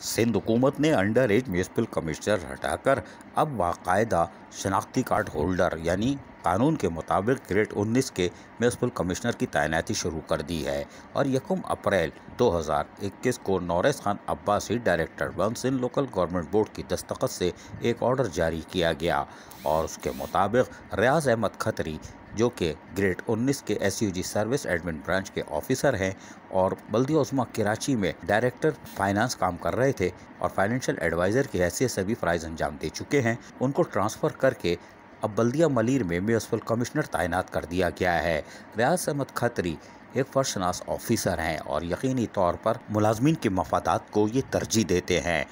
सिंध हुकूमत ने under as municipal commissioner हटाकर अब बाकायदा शनाख्ती कार्ड होल्डर यानी कानून के मुताबिक ग्रेड 19 के म्यूनिसिपल कमिश्नर की तैनाती शुरू कर दी है और 1 अप्रैल 2021 को Nauras Khan Abbasi director one Sindh local government board की दस्तखत से एक ऑर्डर जारी किया गया और उसके मुताबिक रियाज अहमद खत्री जो कि ग्रेड 19 के SUG सर्विस एडमिन ब्रांच के ऑफिसर हैं और बल्दिया उस्मा कराची में डायरेक्टर फाइनेंस काम कर रहे थे और फाइनेंशियल एडवाइज़र की हैसियत से भी फ़राइज़ अंजाम दे चुके हैं, उनको ट्रांसफ़र करके अब बल्दिया मलीर में म्यूनिसिपल कमिश्नर तैनात कर दिया गया है। रियाज अहमद खत्री एक फर्शनास ऑफिसर हैं और यकीनी तौर पर मुलाजमीन के मफादात को ये तरजीह देते हैं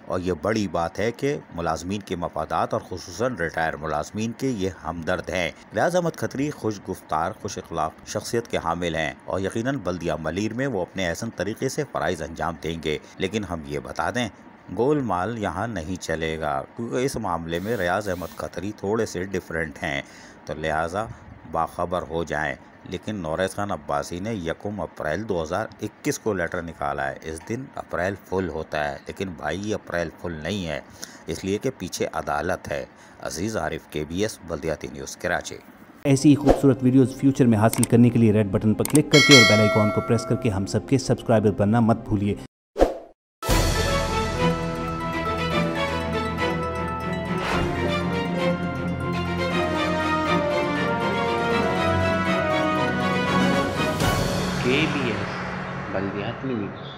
और ये बड़ी बात है कि मुलाजमीन के मफादात और खुसूसन रिटायर मुलाजमीन के ये हमदर्द हैं। रियाज अहमद खत्री खुश गुफ्तार खुश अखलाक शख्सियत के हामिल हैं और यकीनन बल्दिया मलीर में वो अपने एहसन तरीके से फ़राइज़ अंजाम देंगे, लेकिन हम ये बता दें गोलमाल यहाँ नहीं चलेगा क्योंकि इस मामले में रियाज अहमद खत्री थोड़े से डिफरेंट हैं, तो लिहाजा बाखबर हो जाएं। लेकिन नौरेस खान अब्बासी ने 1 अप्रैल 2021 को लेटर निकाला है। इस दिन अप्रैल फुल होता है, लेकिन भाई ये अप्रैल फुल नहीं है, इसलिए कि पीछे अदालत है। अजीज़ आरिफ KBS बल्दियाती न्यूज़ कराची। ऐसी ही खूबसूरत वीडियोस फ्यूचर में हासिल करने के लिए रेड बटन पर क्लिक करके और बेल आइकॉन को प्रेस करके हम सबके सब्सक्राइबर बनना मत भूलिए। KBS बल्दियाती न्यूज़।